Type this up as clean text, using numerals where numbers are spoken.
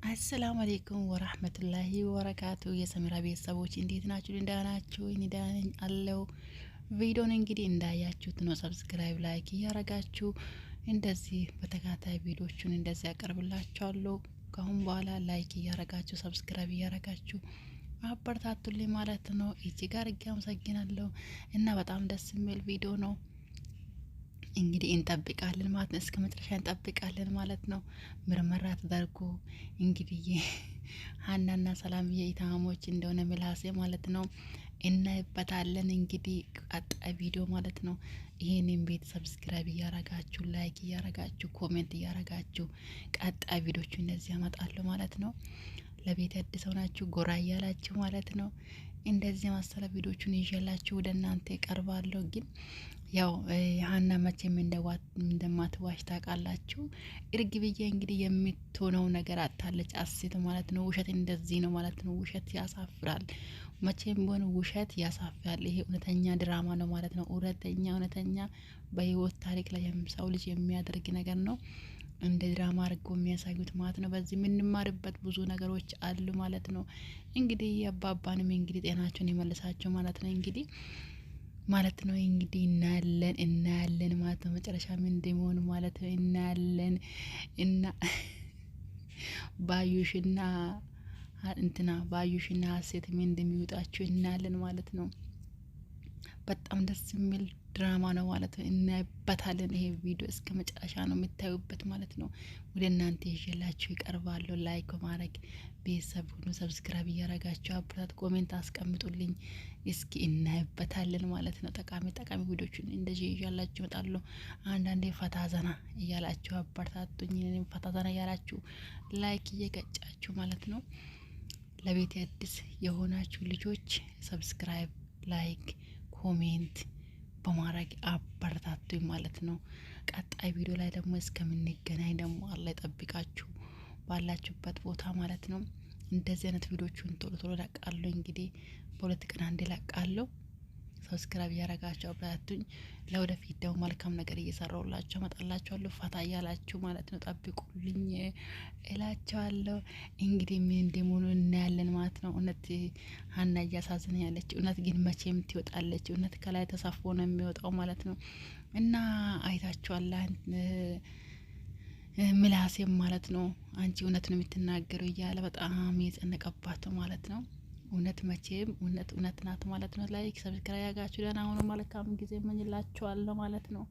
አሰላሙ አሌይኩም ወራህመቱላሂ ወበረካቱ። የሰሚራ ቤተሰቦች እንዴት ናችሁ? ደህና ናችሁ? እኔ ደህና ነኝ አለው። ቪዲዮን እንግዲህ እንዳያችሁት ነው። ሰብስክራይብ ላይክ እያረጋችሁ እንደዚህ በተከታታይ ቪዲዮቹን እንደዚህ ያቀርብላችኋለሁ። ካሁን በኋላ ላይክ እያረጋችሁ ሰብስክራይብ እያረጋችሁ አበረታቱልኝ ማለት ነው። እጅግ አድርጌ አመሰግናለሁ እና በጣም ደስ የሚል ቪዲዮ ነው። እንግዲህ እንጠብቃለን ማለት ነው። እስከ መጨረሻ እንጠብቃለን ማለት ነው። ምርመራ ተደርጎ እንግዲህ ሀናና ሰላምዬ ኢታሞች እንደሆነ ምላሴ ማለት ነው እናይበታለን። እንግዲህ ቀጣይ ቪዲዮ ማለት ነው። ይሄንን ቤት ሰብስክራይብ እያረጋችሁ ላይክ እያረጋችሁ ኮሜንት እያረጋችሁ ቀጣይ ቪዲዮቹ እንደዚህ ያመጣሉ ማለት ነው። ለቤት አዲስ ሆናችሁ ጎራ እያላችሁ ማለት ነው። እንደዚህ መሰለ ቪዲዮቹን ይዤላችሁ ወደ እናንተ ቀርባለሁ። ግን ያው ሀና መቼም እንደማትዋሽ ታውቃላችሁ። እርግብዬ እንግዲህ የምትሆነው ነገር አታለች። አሴት ማለት ነው። ውሸት እንደዚህ ነው ማለት ነው። ውሸት ያሳፍራል። መቼም ቢሆን ውሸት ያሳፍራል። ይሄ እውነተኛ ድራማ ነው ማለት ነው። እውነተኛ በህይወት ታሪክ ላይ ሰው ልጅ የሚያደርግ ነገር ነው። እንደ ድራማ አድርጎ የሚያሳዩት ማለት ነው። በዚህ የምንማርበት ብዙ ነገሮች አሉ ማለት ነው። እንግዲህ አባባንም እንግዲህ ጤናቸውን ይመልሳቸው ማለት ነው። እንግዲህ እናያለን ማለት ነው። መጨረሻ ምን እንደሚሆን ማለት ነው እናያለን። እና ባዩሽና ሀሴት ምን እንደሚወጣቸው እናያለን ማለት ነው። በጣም ደስ የሚል ድራማ ነው ማለት ነው። እናይበታለን። ይሄ ቪዲዮ እስከ መጨረሻ ነው የምታዩበት ማለት ነው። ወደ እናንተ ይዤላችሁ ይቀርባሉ። ላይክ ማድረግ ቤተሰብ ሁሉ ሰብስክራይብ እያረጋችሁ አብራት ኮሜንት አስቀምጡልኝ። እስኪ እናይበታለን ማለት ነው። ጠቃሚ ቪዲዮችን እንደዚህ ይዤላችሁ እመጣለሁ። አንዳንዴ ፈታ ዘና እያላችሁ አበረታቱኝ። ፈታ ዘና እያላችሁ ላይክ እየገጫችሁ ማለት ነው። ለቤት አዲስ የሆናችሁ ልጆች ሰብስክራይብ ላይክ ኮሜንት በማድረግ አበረታቱኝ ማለት ነው። ቀጣይ ቪዲዮ ላይ ደግሞ እስከምንገናኝ ደግሞ አላህ ይጠብቃችሁ ባላችሁበት ቦታ ማለት ነው። እንደዚህ አይነት ቪዲዮቹን ቶሎ ለቃለሁ። እንግዲህ በሁለት ቀን አንዴ ለቃለሁ። ሰብስክራይብ እያረጋችሁ አበረታቱኝ። ለወደፊት ደግሞ መልካም ነገር እየሰራሁላችሁ እመጣላችኋለሁ። ፈታ እያላችሁ ማለት ነው ጠብቁልኝ እላችኋለሁ። እንግዲህ ምን እንደሆነ እናያለን ማለት ነው። እውነት ሀና እያሳዝነ ያለች እውነት ግን መቼም ትወጣለች። እውነት ከላይ ተሳፎ ነው የሚወጣው ማለት ነው። እና አይታችኋል ምላሴም ማለት ነው አንቺ እውነት ነው የምትናገረው እያለ በጣም የጨነቀባት ማለት ነው። እውነት መቼም እውነት ናት ማለት ነው። ላይክ ሰብስክራይብ ያጋችሁ ደህና ሆኖ መልካም ጊዜ እመኝላችኋለሁ ማለት ነው።